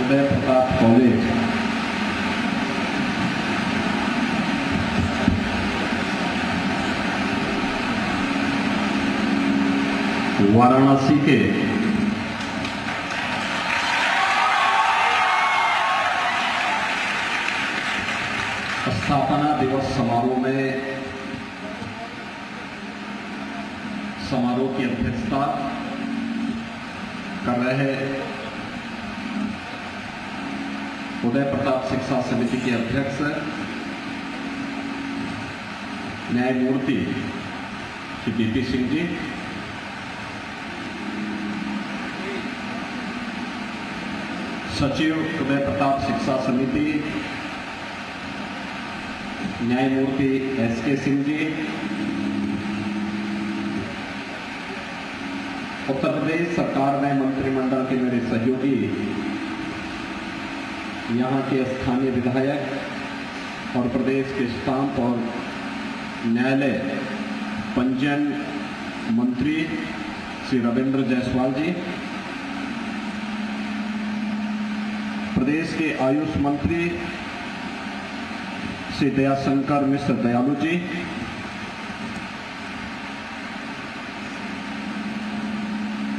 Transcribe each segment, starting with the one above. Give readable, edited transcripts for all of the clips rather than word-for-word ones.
उदय Pratap college Varanasi के स्थापना दिवस समारोह में समारोह की अध्यक्षता कर रहे उदय प्रताप शिक्षा समिति के अध्यक्ष न्यायमूर्ति श्री बीपी सिंह जी, सचिव उदय प्रताप शिक्षा समिति न्यायमूर्ति एसके सिंह जी, उत्तर प्रदेश सरकार में मंत्रिमंडल के मेरे सहयोगी, यहाँ के स्थानीय विधायक और प्रदेश के स्टाम्प और न्यायालय पंजीयन मंत्री श्री रविंद्र जायसवाल जी, प्रदेश के आयुष मंत्री श्री दयाशंकर मिश्र दयालु जी,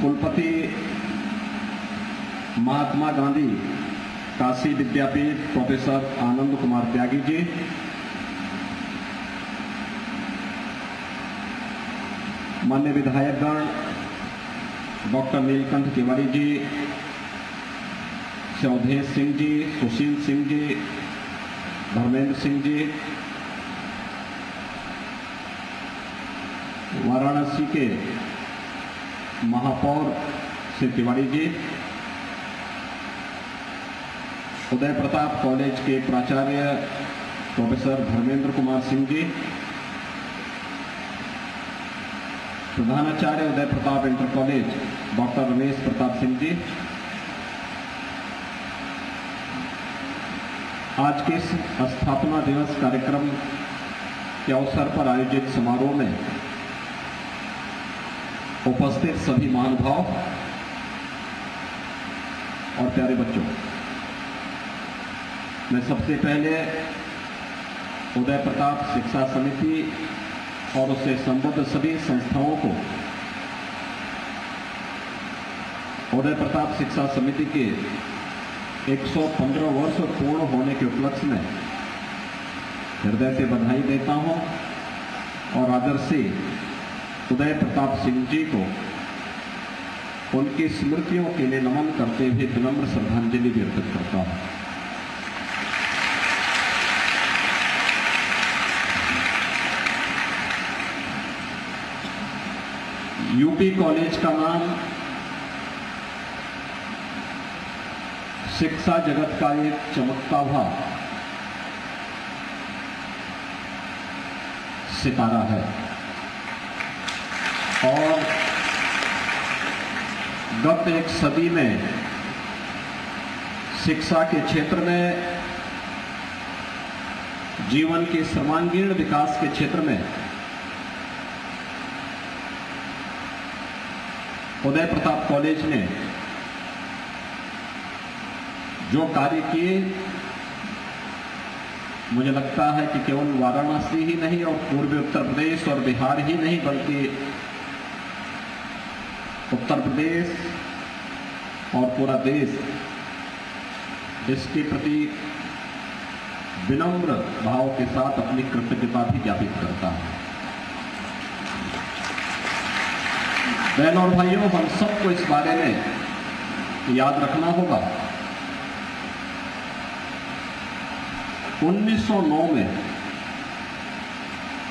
कुलपति महात्मा गांधी काशी विद्यापीठ प्रोफेसर आनंद कुमार त्यागी जी, माननीय विधायकगण डॉक्टर नीलकंठ तिवारी जी, अवधेश सिंह जी, सुशील सिंह जी, धर्मेंद्र सिंह जी, वाराणसी के महापौर श्री तिवारी जी, उदय प्रताप कॉलेज के प्राचार्य प्रोफेसर धर्मेंद्र कुमार सिंह जी, प्रधानाचार्य Uday Pratap inter college doctor Ramesh Pratap Singh ji, आज के इस स्थापना दिवस कार्यक्रम के अवसर पर आयोजित समारोह में उपस्थित सभी महानुभाव और प्यारे बच्चों, मैं सबसे पहले उदय प्रताप शिक्षा समिति और उससे संबद्ध सभी संस्थाओं को उदय प्रताप शिक्षा समिति के 115 वर्ष पूर्ण होने के उपलक्ष्य में हृदय से बधाई देता हूं और आदर से उदय प्रताप सिंह जी को उनकी स्मृतियों के लिए नमन करते हुए विनम्र श्रद्धांजलि व्यक्त करता हूं। यूपी कॉलेज का नाम शिक्षा जगत का एक चमकता हुआ सितारा है और गत एक सदी में शिक्षा के क्षेत्र में, जीवन के सर्वांगीण विकास के क्षेत्र में उदय प्रताप कॉलेज ने जो कार्य किए, मुझे लगता है कि केवल वाराणसी ही नहीं और पूर्वी उत्तर प्रदेश और बिहार ही नहीं बल्कि उत्तर प्रदेश और पूरा देश इसके प्रति विनम्र भाव के साथ अपनी कृतज्ञता भी ज्ञापित करता है। बहनों और भाइयों, हम सबको इस बारे में याद रखना होगा 1909 में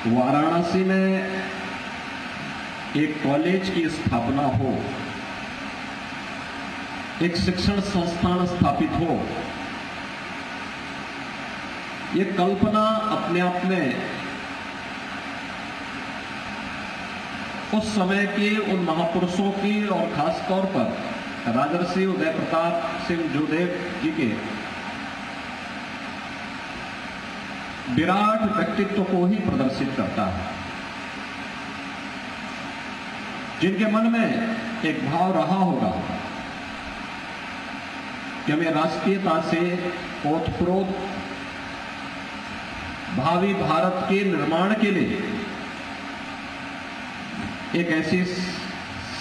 वाराणसी में एक कॉलेज की स्थापना हो, एक शिक्षण संस्थान स्थापित हो, ये कल्पना अपने आप में उस समय के उन महापुरुषों की और खासतौर पर राजर्षि उदय प्रताप सिंह जोदेव जी के विराट व्यक्तित्व को ही प्रदर्शित करता है, जिनके मन में एक भाव रहा होगा कि हमें राष्ट्रीयता से ओतप्रोत भावी भारत के निर्माण के लिए एक ऐसी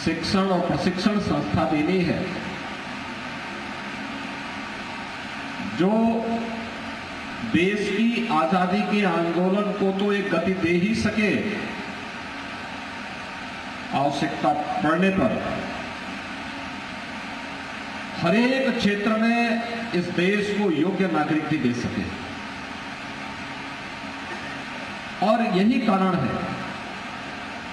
शिक्षण और प्रशिक्षण संस्था देनी है जो देश की आजादी के आंदोलन को तो एक गति दे ही सके, आवश्यकता पड़ने पर हर एक क्षेत्र में इस देश को योग्य नागरिक भी दे सके। और यही कारण है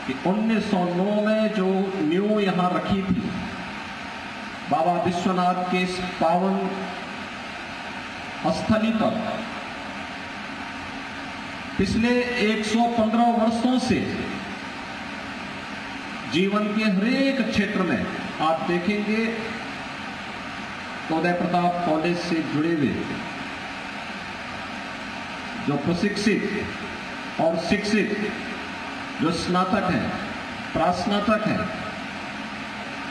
कि 1909 में जो नींव यहां रखी थी बाबा विश्वनाथ के इस पावन स्थली पर, पिछले 115 वर्षों से जीवन के हर एक क्षेत्र में आप देखेंगे उदय प्रताप कॉलेज से जुड़े हुए जो प्रशिक्षित और शिक्षित, जो स्नातक हैं, प्रास्नातक हैं,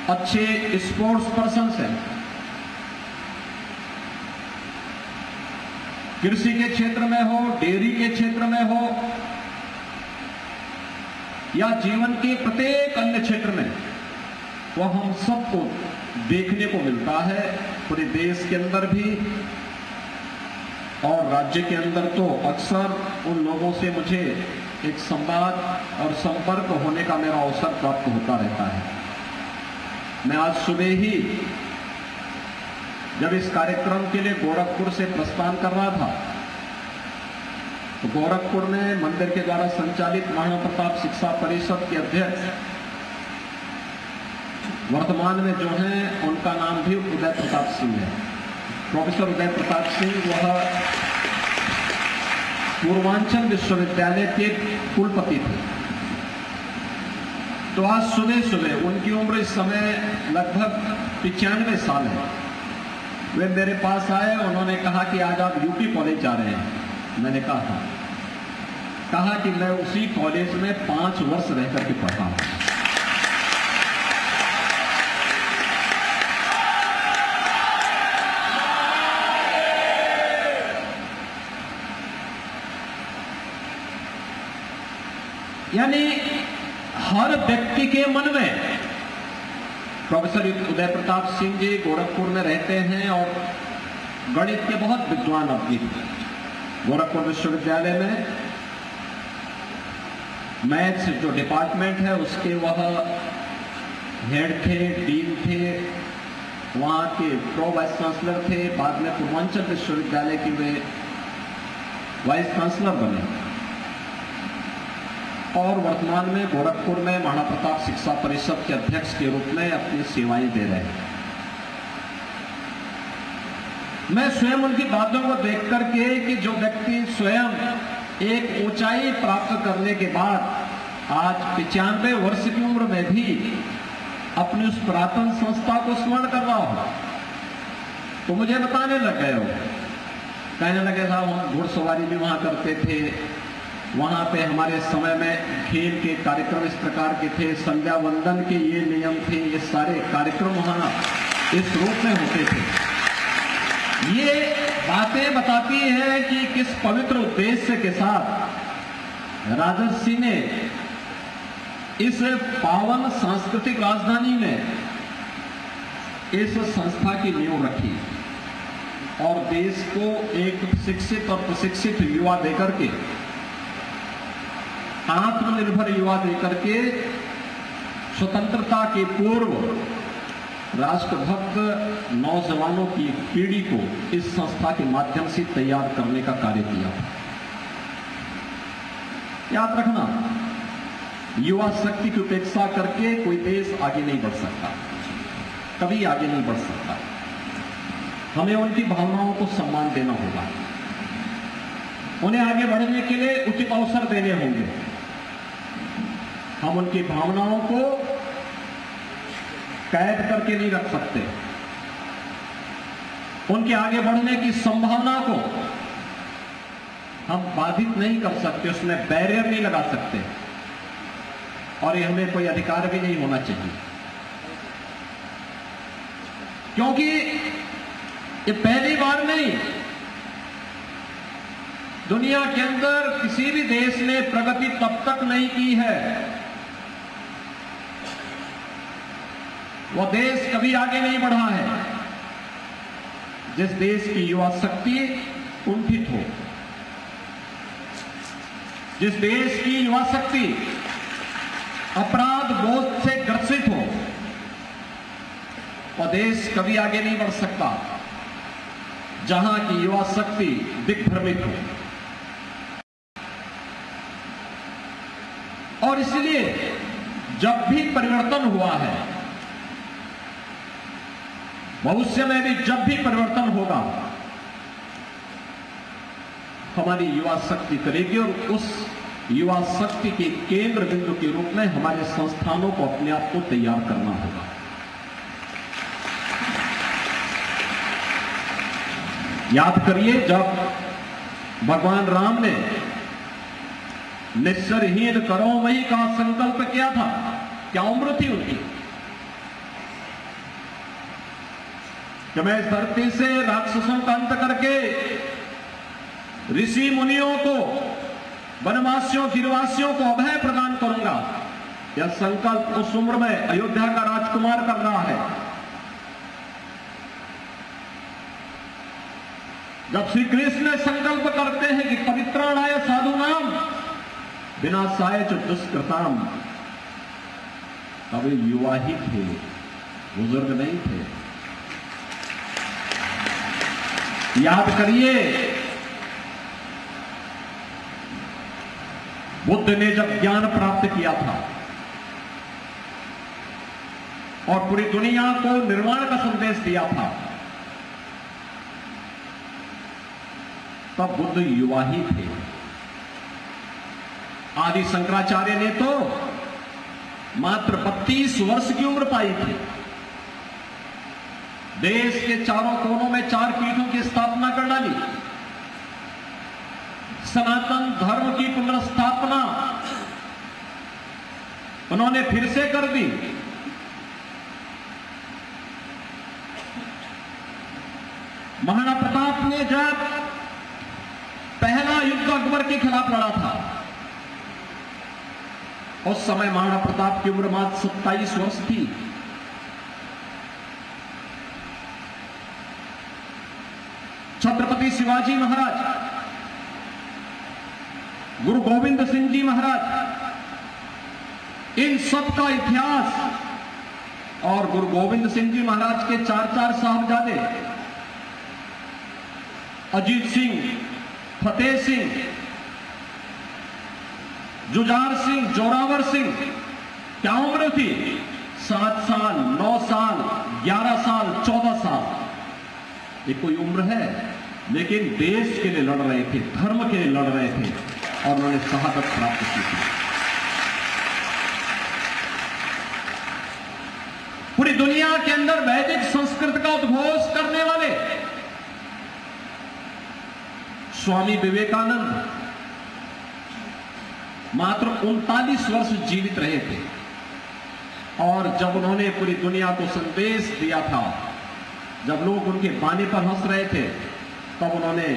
अच्छे स्पोर्ट्स पर्सन्स हैं, कृषि के क्षेत्र में हो, डेयरी के क्षेत्र में हो, या जीवन के प्रत्येक अन्य क्षेत्र में, वो हम सबको देखने को मिलता है। पूरे देश के अंदर भी और राज्य के अंदर तो अक्सर उन लोगों से मुझे एक संवाद और संपर्क होने का मेरा अवसर प्राप्त होता रहता है। मैं आज सुबह ही जब इस कार्यक्रम के लिए गोरखपुर से प्रस्थान कर रहा था तो गोरखपुर में मंदिर के द्वारा संचालित महाराणा प्रताप शिक्षा परिषद के अध्यक्ष वर्तमान में जो हैं उनका नाम भी उदय प्रताप सिंह है। प्रोफेसर उदय प्रताप सिंह वह पूर्वांचल विश्वविद्यालय के कुलपति थे। तो आज सुबह सुबह, उनकी उम्र इस समय लगभग 95 साल है, वे मेरे पास आए। उन्होंने कहा कि आज आप यूपी कॉलेज जा रहे हैं। मैंने कहा कि मैं उसी कॉलेज में 5 वर्ष रह करके पढ़ा हूं। यानी हर व्यक्ति के मन में, प्रोफेसर उदय प्रताप सिंह जी गोरखपुर में रहते हैं और गणित के बहुत विद्वान आदमी थे। गोरखपुर विश्वविद्यालय में मैथ्स जो डिपार्टमेंट है उसके वह हेड थे, डीन थे, वहां के प्रो वाइस चांसलर थे। बाद में पूर्वांचल विश्वविद्यालय के वे वाइस चांसलर बने और वर्तमान में गोरखपुर में महाराणा प्रताप शिक्षा परिषद के अध्यक्ष के रूप में अपनी सेवाएं दे रहे हैं। मैं स्वयं उनकी बातों को देख करके कि जो व्यक्ति स्वयं एक ऊंचाई प्राप्त करने के बाद आज 95 वर्ष की उम्र में भी अपनी उस पुरातन संस्था को स्मरण कर रहा हो, तो मुझे बताने लग गए हो, कहने लगे साहब हम घुड़सवारी भी वहां करते थे, वहां पे हमारे समय में खेल के कार्यक्रम इस प्रकार के थे, संध्या वंदन के ये नियम थे, ये सारे कार्यक्रम वहां इस रूप में होते थे। ये बातें बताती हैं कि किस पवित्र उद्देश्य के साथ राजर्षि ने इस पावन सांस्कृतिक राजधानी में इस संस्था की नींव रखी और देश को एक शिक्षित और प्रशिक्षित युवा देकर के, आत्मनिर्भर युवा देकर के स्वतंत्रता के पूर्व राष्ट्रभक्त नौजवानों की पीढ़ी को इस संस्था के माध्यम से तैयार करने का कार्य किया। याद रखना, युवा शक्ति की उपेक्षा करके कोई देश आगे नहीं बढ़ सकता, कभी आगे नहीं बढ़ सकता। हमें उनकी भावनाओं को सम्मान देना होगा, उन्हें आगे बढ़ने के लिए उचित अवसर देने होंगे। हम उनकी भावनाओं को कैद करके नहीं रख सकते, उनके आगे बढ़ने की संभावना को हम बाधित नहीं कर सकते, उसमें बैरियर नहीं लगा सकते और ये हमें कोई अधिकार भी नहीं होना चाहिए। क्योंकि ये पहली बार नहीं, दुनिया के अंदर किसी भी देश ने प्रगति तब तक नहीं की है, वह देश कभी आगे नहीं बढ़ा है जिस देश की युवा शक्ति कुंठित हो, जिस देश की युवा शक्ति अपराध बोध से ग्रसित हो, वह देश कभी आगे नहीं बढ़ सकता जहां की युवा शक्ति दिग्भ्रमित हो। और इसलिए जब भी परिवर्तन हुआ है, भविष्य में भी जब भी परिवर्तन होगा, हमारी युवा शक्ति करेगी और उस युवा शक्ति के केंद्र बिंदु के रूप में हमारे संस्थानों को अपने आप को तैयार करना होगा। याद करिए, जब भगवान राम ने निस्सरहीन करो वही का संकल्प किया था, क्या उम्र थी उनकी कि मैं इस धरती से राक्षसों का अंत करके ऋषि मुनियों को, वनवासियों गिरवासियों को अभय प्रदान करूंगा। यह संकल्प उस उम्र में अयोध्या का राजकुमार कर रहा है। जब श्री कृष्ण संकल्प करते हैं कि पवित्राणाय साधुनाम विनाशाय च दुष्कृताम, तब युवा ही थे, बुजुर्ग नहीं थे। याद करिए, बुद्ध ने जब ज्ञान प्राप्त किया था और पूरी दुनिया को निर्वाण का संदेश दिया था, तब बुद्ध युवा ही थे। आदि शंकराचार्य ने तो मात्र 32 वर्ष की उम्र पाई थी। देश के चारों कोनों में 4 पीठों की स्थापना कर डाली। सनातन धर्म की पुनर्स्थापना उन्होंने फिर से कर दी। महाराणा प्रताप ने जब पहला युद्ध अकबर के खिलाफ लड़ा था, उस समय महाराणा प्रताप की उम्र मात्र 27 वर्ष थी। छत्रपति शिवाजी महाराज, गुरु गोविंद सिंह जी महाराज, इन सब का इतिहास और गुरु गोविंद सिंह जी महाराज के 4 साहबजादे अजीत सिंह, फतेह सिंह, जुझार सिंह, जोरावर सिंह, क्या उम्र थी? 7 साल, 9 साल, 11 साल, 14 साल। ये कोई उम्र है? लेकिन देश के लिए लड़ रहे थे, धर्म के लिए लड़ रहे थे और उन्होंने शहादत प्राप्त की थी। पूरी दुनिया के अंदर वैदिक संस्कृत का उद्घोष करने वाले स्वामी विवेकानंद मात्र 39 वर्ष जीवित रहे थे और जब उन्होंने पूरी दुनिया को संदेश दिया था, जब लोग उनके बानी पर हंस रहे थे, तब उन्होंने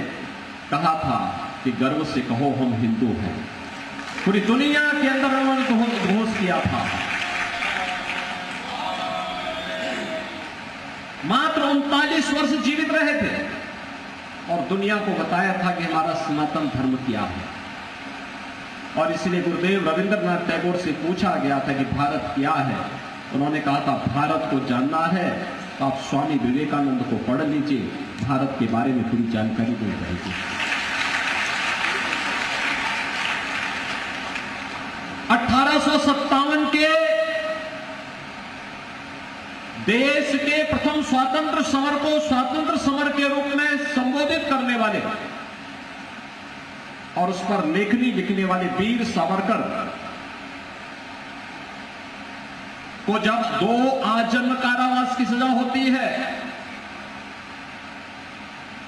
कहा था कि गर्व से कहो हम हिंदू हैं। पूरी दुनिया के अंदर उन्होंने घोष किया था। मात्र 39 वर्ष जीवित रहे थे और दुनिया को बताया था कि हमारा सनातन धर्म क्या है। और इसलिए गुरुदेव रविंद्रनाथ टैगोर से पूछा गया था कि भारत क्या है। उन्होंने कहा था भारत को जानना है तो आप स्वामी विवेकानंद को पढ़ लीजिए, भारत के बारे में पूरी जानकारी मिल जाएगी। 1857 के देश के प्रथम स्वातंत्र समर को स्वातंत्र समर के रूप में संबोधित करने वाले और उस पर लेखनी लिखने वाले वीर सावरकर को जब 2 आजीवन कारावास की सजा होती है,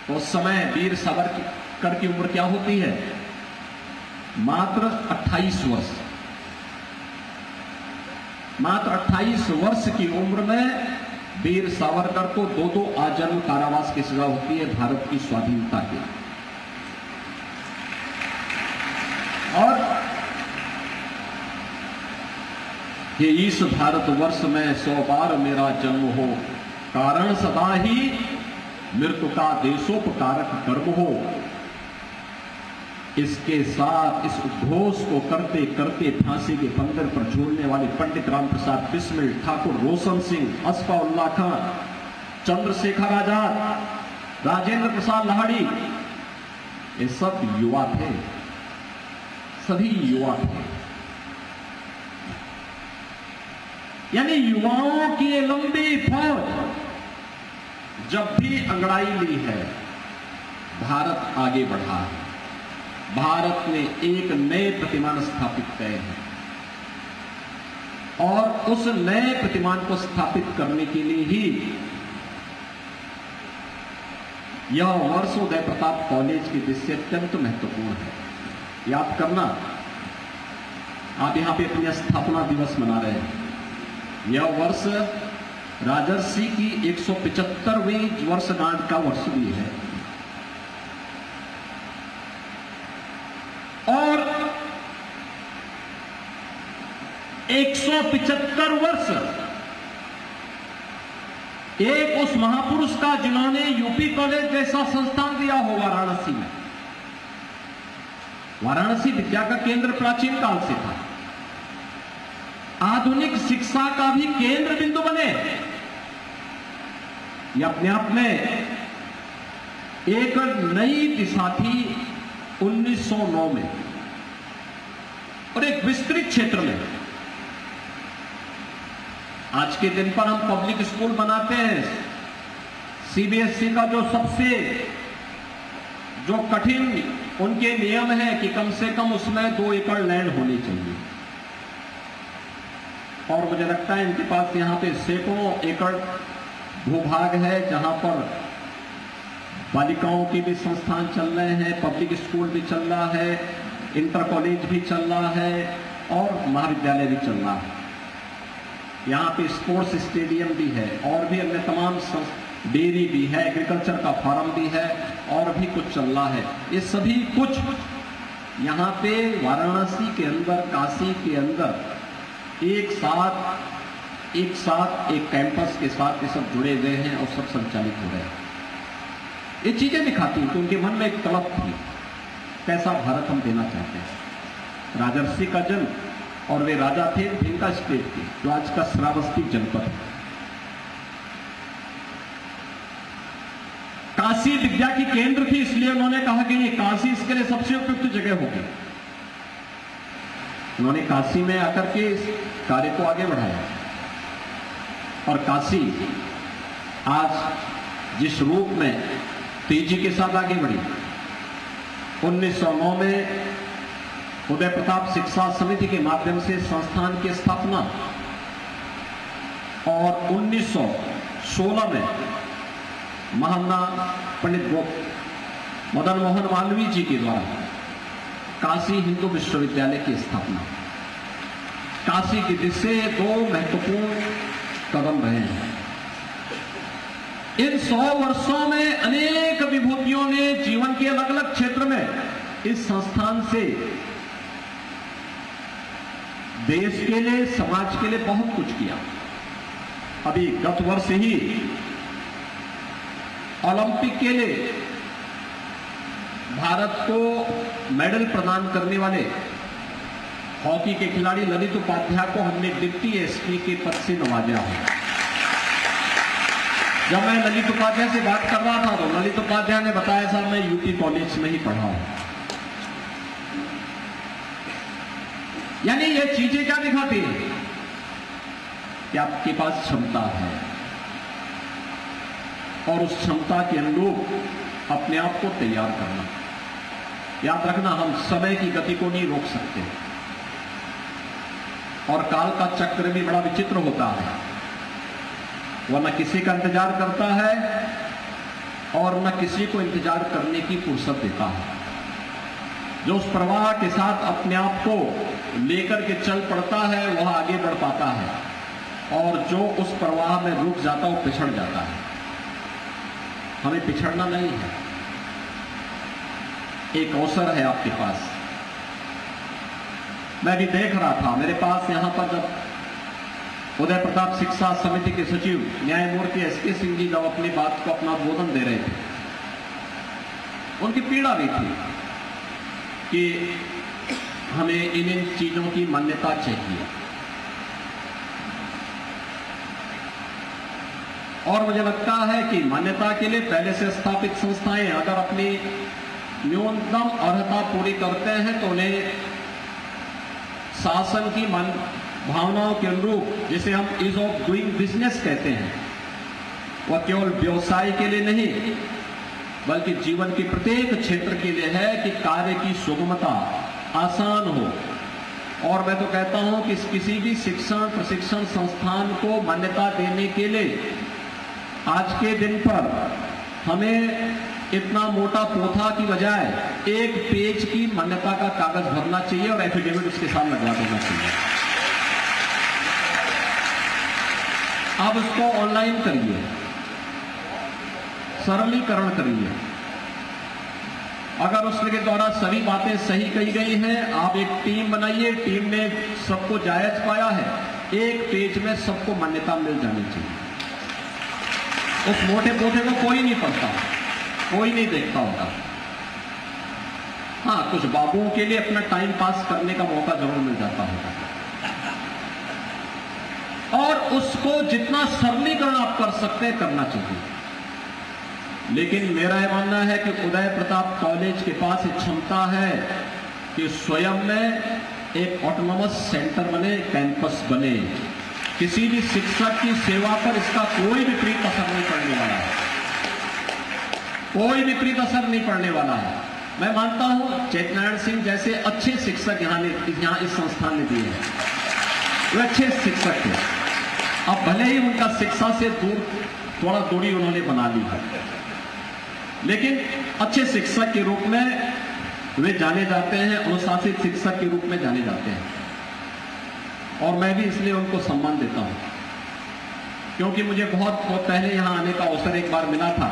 तो उस समय वीर सावरकर की उम्र क्या होती है? मात्र 28 वर्ष। मात्र 28 वर्ष की उम्र में वीर सावरकर को 2-2 आजीवन कारावास की सजा होती है भारत की स्वाधीनता के। और ये इस भारतवर्ष में 100 बार मेरा जन्म हो, कारण सदा ही मृत्यु का देशोपकारक कर्म हो। इसके साथ इस उद्घोष को करते करते फांसी के फंदर पर झूलने वाले पंडित राम प्रसाद बिस्मिल, ठाकुर रोशन सिंह, असफाउल्लाह खान, चंद्रशेखर आजाद, राजेंद्र प्रसाद लाहिड़ी, ये सब युवा थे, सभी युवा थे। यानी युवाओं की लंबी फौज जब भी अंगड़ाई ली है, भारत आगे बढ़ा है। भारत ने एक नए प्रतिमान स्थापित किए हैं और उस नए प्रतिमान को स्थापित करने के लिए ही यह वर्ष उदय प्रताप कॉलेज की दृष्टि अत्यंत महत्वपूर्ण है। याद करना, आप यहां पे अपनी स्थापना दिवस मना रहे हैं। यह वर्ष राजर्षि की 175वीं वर्षगांठ का वर्ष भी है और 175 वर्ष एक उस महापुरुष का जिन्होंने यूपी कॉलेज जैसा संस्थान दिया हो वाराणसी में। वाराणसी विद्या का केंद्र प्राचीन काल से था, आधुनिक शिक्षा का भी केंद्र बिंदु बने। यह अपने आप में एक नई दिशा थी 1909 में और एक विस्तृत क्षेत्र में। आज के दिन पर हम पब्लिक स्कूल बनाते हैं, सीबीएसई का जो सबसे जो कठिन उनके नियम है कि कम से कम उसमें 2 एकड़ लैंड होनी चाहिए और मुझे लगता है इनके पास यहाँ पे सैकड़ों एकड़ भूभाग है जहां पर बालिकाओं के भी संस्थान चल रहे हैं, पब्लिक स्कूल भी चल रहा है, इंटर कॉलेज भी चल रहा है और महाविद्यालय भी चल रहा है। यहाँ पे स्पोर्ट्स स्टेडियम भी है और भी अन्य तमाम डेयरी भी है, एग्रीकल्चर का फार्म भी है और भी कुछ चल रहा है। ये सभी कुछ यहाँ पे वाराणसी के अंदर, काशी के अंदर एक साथ एक कैंपस के साथ ये सब जुड़े हुए हैं और सब संचालित हो रहे हैं। ये चीजें दिखाती हैं कि उनके मन में एक तलब थी, कैसा भारत हम देना चाहते हैं। राजर्षि का जन्म और वे राजा थे भिंका स्टेट के, जो आज का श्रावस्ती जनपद है। काशी विद्या की केंद्र थी, इसलिए उन्होंने कहा कि ये काशी इसके लिए सबसे उपयुक्त जगह होगी। उन्होंने काशी में आकर के इस कार्य को आगे बढ़ाया और काशी आज जिस रूप में तेजी के साथ आगे बढ़ी, 1909 में उदय प्रताप शिक्षा समिति के माध्यम से संस्थान की स्थापना और 1916 में महामना पंडित मदन मोहन मालवीय जी के द्वारा काशी हिंदू विश्वविद्यालय की स्थापना। काशी की दिशा से 2 महत्वपूर्ण कदम रहे हैं। इन 100 वर्षों में अनेक विभूतियों ने जीवन के अलग अलग क्षेत्र में इस संस्थान से देश के लिए, समाज के लिए बहुत कुछ किया। अभी गत वर्ष ही ओलंपिक के लिए भारत को मेडल प्रदान करने वाले हॉकी के खिलाड़ी ललित उपाध्याय को हमने डिप्टी एसपी के पद से नवाजा है। जब मैं ललित उपाध्याय से बात कर रहा था तो ललित उपाध्याय ने बताया, साहब मैं यूपी कॉलेज में ही पढ़ा हूं। यानी ये चीजें क्या दिखाती है कि आपके पास क्षमता है और उस क्षमता के अनुरूप अपने आप को तैयार करना। याद रखना, हम समय की गति को नहीं रोक सकते और काल का चक्र भी बड़ा विचित्र होता है। वह न किसी का इंतजार करता है और न किसी को इंतजार करने की फुर्सत देता है। जो उस प्रवाह के साथ अपने आप को लेकर के चल पड़ता है वह आगे बढ़ पाता है और जो उस प्रवाह में रुक जाता वो पिछड़ जाता है। हमें पिछड़ना नहीं है। एक अवसर है आपके पास। मैं भी देख रहा था, मेरे पास यहां पर जब उदय प्रताप शिक्षा समिति के सचिव न्यायमूर्ति एसके सिंह जी जब अपनी बात को अपना उद्बोधन दे रहे थे, उनकी पीड़ा भी थी कि हमें इन चीजों की मान्यता चाहिए। और मुझे लगता है कि मान्यता के लिए पहले से स्थापित संस्थाएं अगर अपनी न्यूनतम अर्हता पूरी करते हैं तो उन्हें शासन की भावनाओं के अनुरूप, जिसे हम ईज ऑफ डूइंग बिजनेस कहते हैं, वह केवल व्यवसाय के लिए नहीं बल्कि जीवन के प्रत्येक क्षेत्र के लिए है कि कार्य की सुगमता आसान हो। और मैं तो कहता हूं कि किसी भी शिक्षण प्रशिक्षण संस्थान को मान्यता देने के लिए आज के दिन पर हमें इतना मोटा पोथा की बजाय एक पेज की मान्यता का कागज भरना चाहिए और एफिडेविट उसके साथ लगवा देना चाहिए। आप उसको ऑनलाइन करिए, सरलीकरण करिए। अगर उसके द्वारा सभी बातें सही कही गई हैं, आप एक टीम बनाइए, टीम ने सबको जायज पाया है, एक पेज में सबको मान्यता मिल जानी चाहिए। उस मोटे पोथे को कोई नहीं पढ़ता, कोई नहीं देखता होता। हाँ, कुछ बाबुओं के लिए अपना टाइम पास करने का मौका जरूर मिल जाता होगा, और उसको जितना सरलीकरण आप कर सकते हैं करना चाहिए। लेकिन मेरा यह मानना है कि उदय प्रताप कॉलेज के पास एक क्षमता है कि स्वयं में एक ऑटोनॉमस सेंटर बने, कैंपस बने। किसी भी शिक्षक की सेवा पर इसका कोई विपरीत असर नहीं पड़ने वाला है, कोई विपरीत असर नहीं पड़ने वाला है। मैं मानता हूं चैतनारायण सिंह जैसे अच्छे शिक्षक यहाँ इस संस्थान ने दिए हैं, वे अच्छे शिक्षक थे। अब भले ही उनका शिक्षा से थोड़ा दूरी उन्होंने बना ली है, लेकिन अच्छे शिक्षक के रूप में वे जाने जाते हैं, अनुशासित शिक्षक के रूप में जाने जाते हैं। और मैं भी इसलिए उनको सम्मान देता हूं, क्योंकि मुझे बहुत पहले यहां आने का अवसर एक बार मिला था।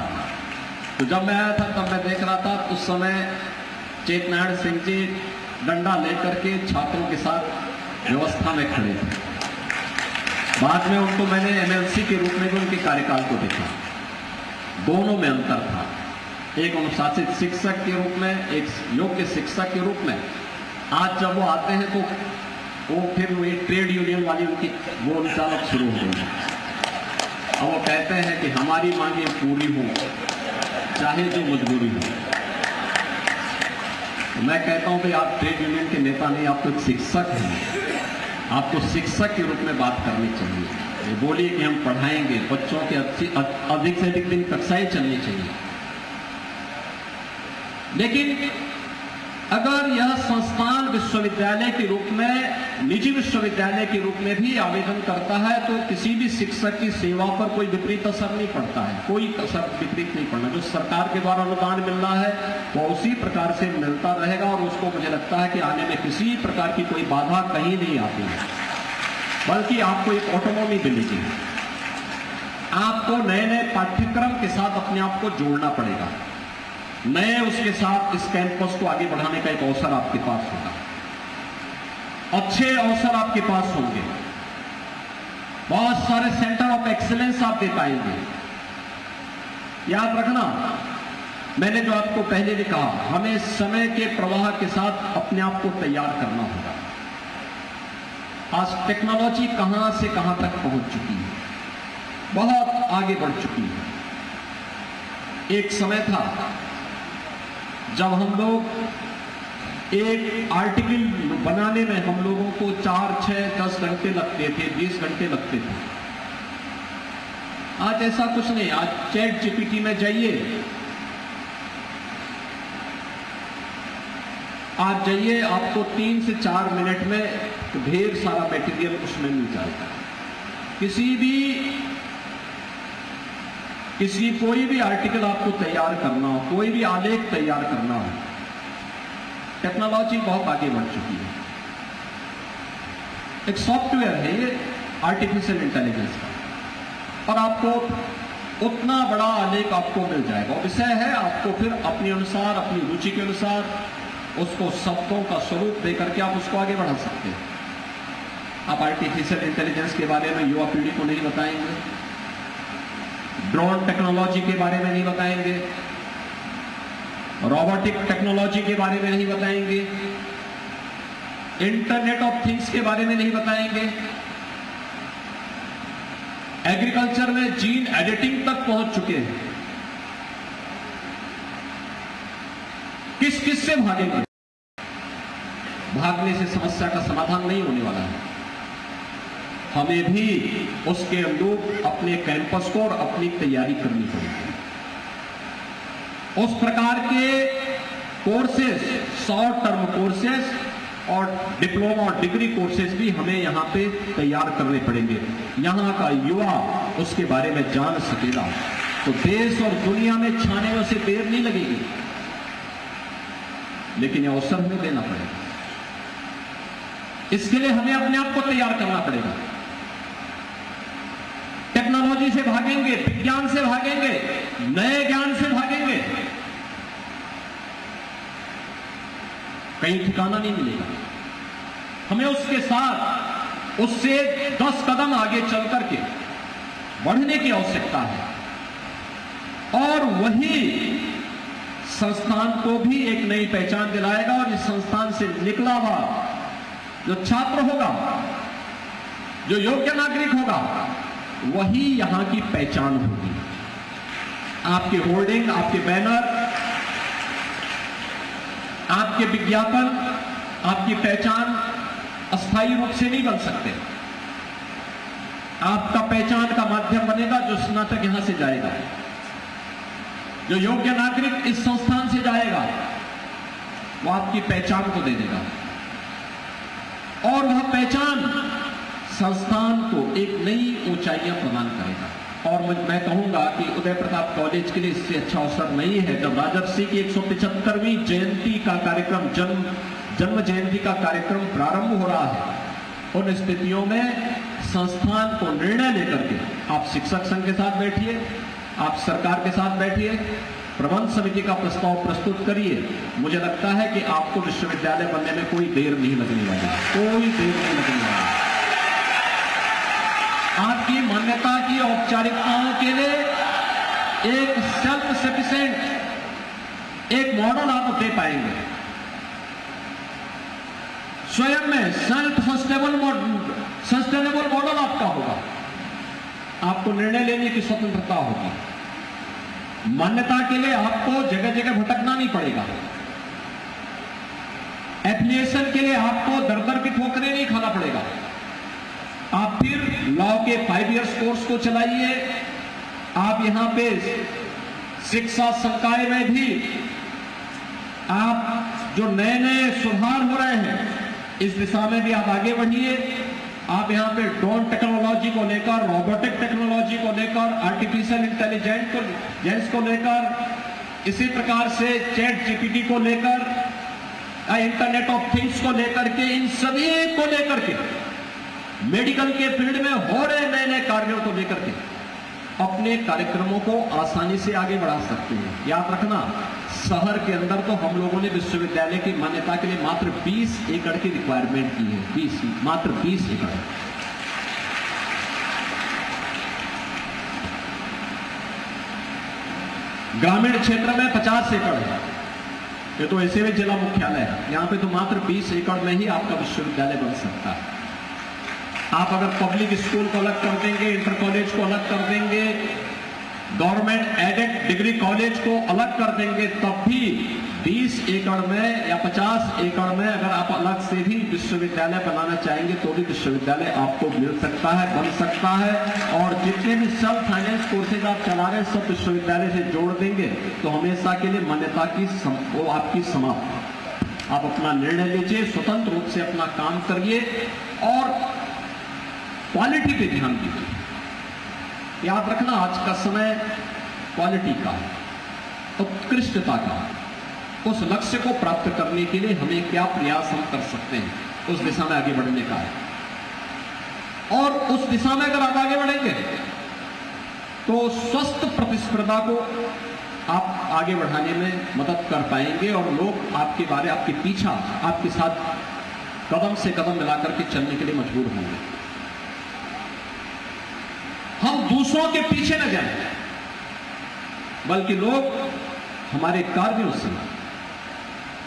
तो जब मैं आया था तब मैं देख रहा था, उस समय चैतनारायण सिंह जी डंडा लेकर के छात्रों के साथ व्यवस्था में खड़े थे। बाद में उनको मैंने एमएलसी के रूप में भी उनके कार्यकाल को देखा। दोनों में अंतर था, एक अनुशासित शिक्षक के रूप में, एक योग्य शिक्षक के रूप में। आज जब वो आते हैं तो वो फिर वो एक ट्रेड यूनियन वाली उनकी वो उनचालक शुरू हो गई है। और वो कहते हैं कि हमारी मांगें पूरी हो चाहे जो मजबूरी हो। तो मैं कहता हूं कि आप ट्रेड यूनियन के नेता नहीं, आप तो एक शिक्षक हैं। आपको शिक्षक के रूप में बात करनी चाहिए। ये बोलिए कि हम पढ़ाएंगे, बच्चों के अधिक से अधिक दिन कक्षाएं चलनी चाहिए। लेकिन अगर यह संस्थान विश्वविद्यालय के रूप में, निजी विश्वविद्यालय के रूप में भी आवेदन करता है तो किसी भी शिक्षक की सेवा पर कोई विपरीत असर नहीं पड़ता है, कोई असर विपरीत नहीं पड़ना। जो सरकार के द्वारा अनुदान मिल रहा है वो उसी प्रकार से मिलता रहेगा, और उसको मुझे लगता है कि आने में किसी प्रकार की कोई बाधा कहीं नहीं आती है, बल्कि आपको एक ऑटोनॉमी मिलेगी। आपको नए नए पाठ्यक्रम के साथ अपने आप को जोड़ना पड़ेगा, नए उसके साथ इस कैंपस को आगे बढ़ाने का एक अवसर आपके पास होगा, अच्छे अवसर आपके पास होंगे, बहुत सारे सेंटर ऑफ एक्सीलेंस आप दे पाएंगे। याद रखना, मैंने जो आपको पहले भी कहा, हमें समय के प्रवाह के साथ अपने आप को तैयार करना होगा। आज टेक्नोलॉजी कहां से कहां तक पहुंच चुकी है, बहुत आगे बढ़ चुकी है। एक समय था जब हम लोग एक आर्टिकल बनाने में हम लोगों को 4, 6, 10 घंटे लगते थे, 20 घंटे लगते थे। आज ऐसा कुछ नहीं। आज चैट जीपीटी में जाइए, आप जाइए, आपको 3 से 4 मिनट में ढेर सारा मटेरियल उसमें मिल जाएगा। कोई भी आर्टिकल आपको तैयार करना हो, कोई भी आलेख तैयार करना हो, टेक्नोलॉजी बहुत आगे बढ़ चुकी है। एक सॉफ्टवेयर है ये, आर्टिफिशियल इंटेलिजेंस का, और आपको उतना बड़ा आलेख आपको मिल जाएगा। विषय है, आपको फिर अपने अनुसार, अपनी रुचि के अनुसार उसको शब्दों का स्वरूप देकर के आप उसको आगे बढ़ा सकते हैं। आप आर्टिफिशियल इंटेलिजेंस के बारे में युवा पीढ़ी को नहीं बताएंगे, ड्रोन टेक्नोलॉजी के बारे में नहीं बताएंगे, रोबोटिक टेक्नोलॉजी के बारे में नहीं बताएंगे, इंटरनेट ऑफ थिंग्स के बारे में नहीं बताएंगे, एग्रीकल्चर में जीन एडिटिंग तक पहुंच चुके हैं। किस किस से भागेंगे? भागने से समस्या का समाधान नहीं होने वाला है। हमें भी उसके अनुरूप अपने कैंपस को और अपनी तैयारी करनी पड़ेगी। उस प्रकार के कोर्सेज, शॉर्ट टर्म कोर्सेज और डिप्लोमा और डिग्री कोर्सेज भी हमें यहां पे तैयार करने पड़ेंगे। यहां का युवा उसके बारे में जान सकेगा तो देश और दुनिया में छाने में उसे देर नहीं लगेगी, लेकिन यह अवसर हमें देना पड़ेगा। इसके लिए हमें अपने आप को तैयार करना पड़ेगा। टेक्नोलॉजी से भागेंगे, विज्ञान से भागेंगे, नए ज्ञान से भागेंगे, कहीं ठिकाना नहीं मिलेगा। हमें उसके साथ, उससे 10 कदम आगे चल करके बढ़ने की आवश्यकता है। और वही संस्थान को भी एक नई पहचान दिलाएगा, और इस संस्थान से निकला हुआ जो छात्र होगा, जो योग्य नागरिक होगा, वही यहां की पहचान होगी। आपके होर्डिंग, आपके बैनर, आपके विज्ञापन, आपकी पहचान अस्थायी रूप से नहीं बन सकते। आपका पहचान का माध्यम बनेगा जो स्नातक यहां से जाएगा, जो योग्य नागरिक इस संस्थान से जाएगा, वो आपकी पहचान को दे देगा, और वह पहचान संस्थान को एक नई ऊंचाइयां प्रदान करेगा। और मैं कहूंगा कि उदय प्रताप कॉलेज के लिए इससे अच्छा अवसर नहीं है। जब राजर्षि की 175वीं जयंती का कार्यक्रम, जन्म जयंती का कार्यक्रम प्रारंभ हो रहा है, उन स्थितियों में संस्थान को निर्णय लेकर के आप शिक्षक संघ के साथ बैठिए, आप सरकार के साथ बैठिए, प्रबंध समिति का प्रस्ताव प्रस्तुत करिए। मुझे लगता है कि आपको विश्वविद्यालय बनने में कोई देर नहीं लगने वाली, कोई देर नहीं लगने वाली। आपकी मान्यता की औपचारिकताओं के लिए एक सेल्फ सफिशिएंट, एक मॉडल आप दे पाएंगे। स्वयं में सेल्फ सस्टेनेबल मॉडल आपका होगा। आपको निर्णय लेने की स्वतंत्रता होगी। मान्यता के लिए आपको जगह जगह भटकना नहीं पड़ेगा। एफिलिएशन के लिए आपको दर दर की ठोकरें नहीं खाना पड़ेगा। आप फिर लॉ के 5 इयर्स कोर्स को चलाइए। आप यहां पे शिक्षा संकाय में भी आप जो नए नए सुधार हो रहे हैं, इस दिशा में भी आप आगे बढ़िए। आप यहां पे ड्रोन टेक्नोलॉजी को लेकर, रोबोटिक टेक्नोलॉजी को लेकर, आर्टिफिशियल इंटेलिजेंस को लेकर, इसी प्रकार से चैट जीपीटी को लेकर, इंटरनेट ऑफ थिंग्स को लेकर के, इन सभी को लेकर के, मेडिकल के फील्ड में हो रहे नए नए कार्यों को लेकर के अपने कार्यक्रमों को आसानी से आगे बढ़ा सकते हैं। याद रखना, शहर के अंदर तो हम लोगों ने विश्वविद्यालय की मान्यता के लिए मात्र 20 एकड़ की रिक्वायरमेंट की है। मात्र 20 एकड़। ग्रामीण क्षेत्र में 50 एकड़ है। ये तो ऐसे में जिला मुख्यालय है। यहां पे तो मात्र 20 एकड़ में ही आपका विश्वविद्यालय बन सकता है। आप अगर पब्लिक स्कूल को अलग कर देंगे, इंटर कॉलेज को अलग कर देंगे, गवर्नमेंट एडेड डिग्री कॉलेज को अलग कर देंगे, तब भी 20 एकड़ में या 50 एकड़ में अगर आप अलग से भी विश्वविद्यालय बनाना चाहेंगे तो भी विश्वविद्यालय आपको मिल सकता है, बन सकता है। और जितने भी सेल्फ फाइनेंस कोर्सेज आप चला रहे हैं, सब विश्वविद्यालय से जोड़ देंगे तो हमेशा के लिए मान्यता की वो आपकी समाप्त। आप अपना निर्णय लीजिए, स्वतंत्र रूप से अपना काम करिए और क्वालिटी पे ध्यान दीजिए। याद रखना, आज का समय क्वालिटी का, उत्कृष्टता का, उस लक्ष्य को प्राप्त करने के लिए हमें क्या प्रयास हम कर सकते हैं, उस दिशा में आगे बढ़ने का है। और उस दिशा में अगर आप आगे बढ़ेंगे तो स्वस्थ प्रतिस्पर्धा को आप आगे बढ़ाने में मदद कर पाएंगे और लोग आपके बारे, आपके पीछा, आपके साथ कदम से कदम मिलाकर के चलने के लिए मजबूर होंगे। हम दूसरों के पीछे न जाएं, बल्कि लोग हमारे कार्यों से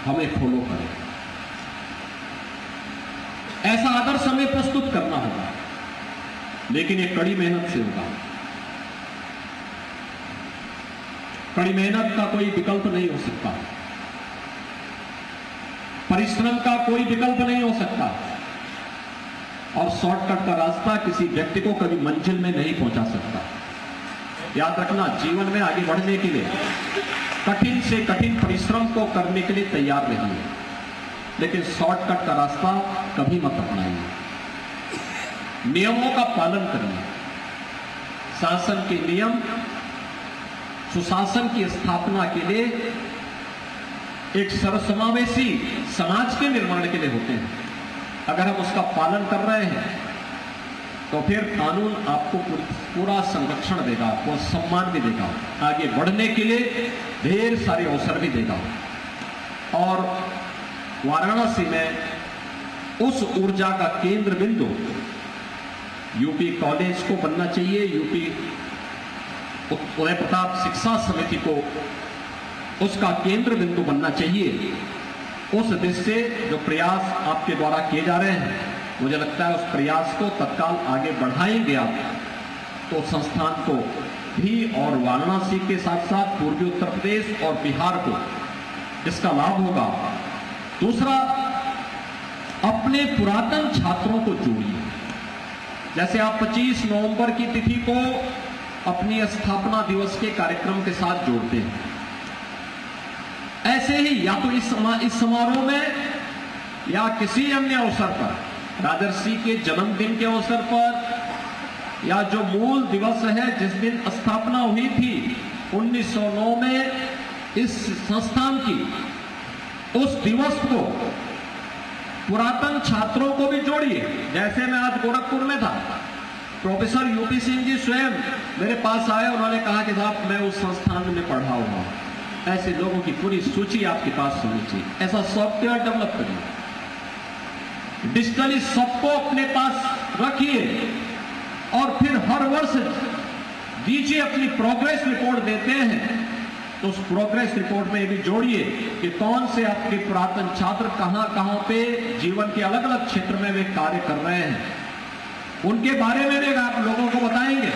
हमें फॉलो करें। ऐसा आदर्श हमें प्रस्तुत करना होगा, लेकिन ये कड़ी मेहनत से होगा। कड़ी मेहनत का कोई विकल्प नहीं हो सकता, परिश्रम का कोई विकल्प नहीं हो सकता, और शॉर्टकट का रास्ता किसी व्यक्ति को कभी मंजिल में नहीं पहुंचा सकता। याद रखना, जीवन में आगे बढ़ने के लिए कठिन से कठिन परिश्रम को करने के लिए तैयार रहिए, लेकिन शॉर्टकट का रास्ता कभी मत अपनाइए। नियमों का पालन करिए। शासन के नियम सुशासन की स्थापना के लिए, एक सर्वसमावेशी समाज के निर्माण के लिए होते हैं। अगर हम उसका पालन कर रहे हैं तो फिर कानून आपको पूरा संरक्षण देगा, आपको सम्मान भी देगा, आगे बढ़ने के लिए ढेर सारे अवसर भी देगा। और वाराणसी में उस ऊर्जा का केंद्र बिंदु यूपी कॉलेज को बनना चाहिए। यूपी उदय प्रताप शिक्षा समिति को उसका केंद्र बिंदु बनना चाहिए। उस दिशा से जो प्रयास आपके द्वारा किए जा रहे हैं, मुझे लगता है उस प्रयास को तत्काल आगे बढ़ाएंगे आप, तो संस्थान को भी और वाराणसी के साथ साथ पूर्वी उत्तर प्रदेश और बिहार को इसका लाभ होगा। दूसरा, अपने पुरातन छात्रों को जोड़िए। जैसे आप 25 नवंबर की तिथि को अपनी स्थापना दिवस के कार्यक्रम के साथ जोड़ते हैं, ऐसे ही या तो इस समारोह में या किसी अन्य अवसर पर, राजर्षि के जन्मदिन के अवसर पर, या जो मूल दिवस है जिस दिन स्थापना हुई थी 1909 में इस संस्थान की, उस दिवस को पुरातन छात्रों को भी जोड़िए। जैसे मैं आज गोरखपुर में था, प्रोफेसर यूपी सिंह जी स्वयं मेरे पास आए, उन्होंने कहा कि साहब मैं उस संस्थान में पढ़ा हुआ हूं। ऐसे लोगों की पूरी सूची आपके पास होनी चाहिए। ऐसा सॉफ्टवेयर डेवलप करिए, डिजिटली सबको अपने पास रखिए, और फिर हर वर्ष दीजिए अपनी प्रोग्रेस रिपोर्ट देते हैं तो उस प्रोग्रेस रिपोर्ट में ये भी जोड़िए कि कौन से आपके पुरातन छात्र कहां पे जीवन के अलग अलग क्षेत्र में वे कार्य कर रहे हैं, उनके बारे में भी आप लोगों को बताएंगे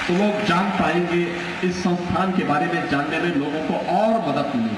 तो लोग जान पाएंगे। इस संस्थान के बारे में जानने में लोगों को और मदद मिलेगी।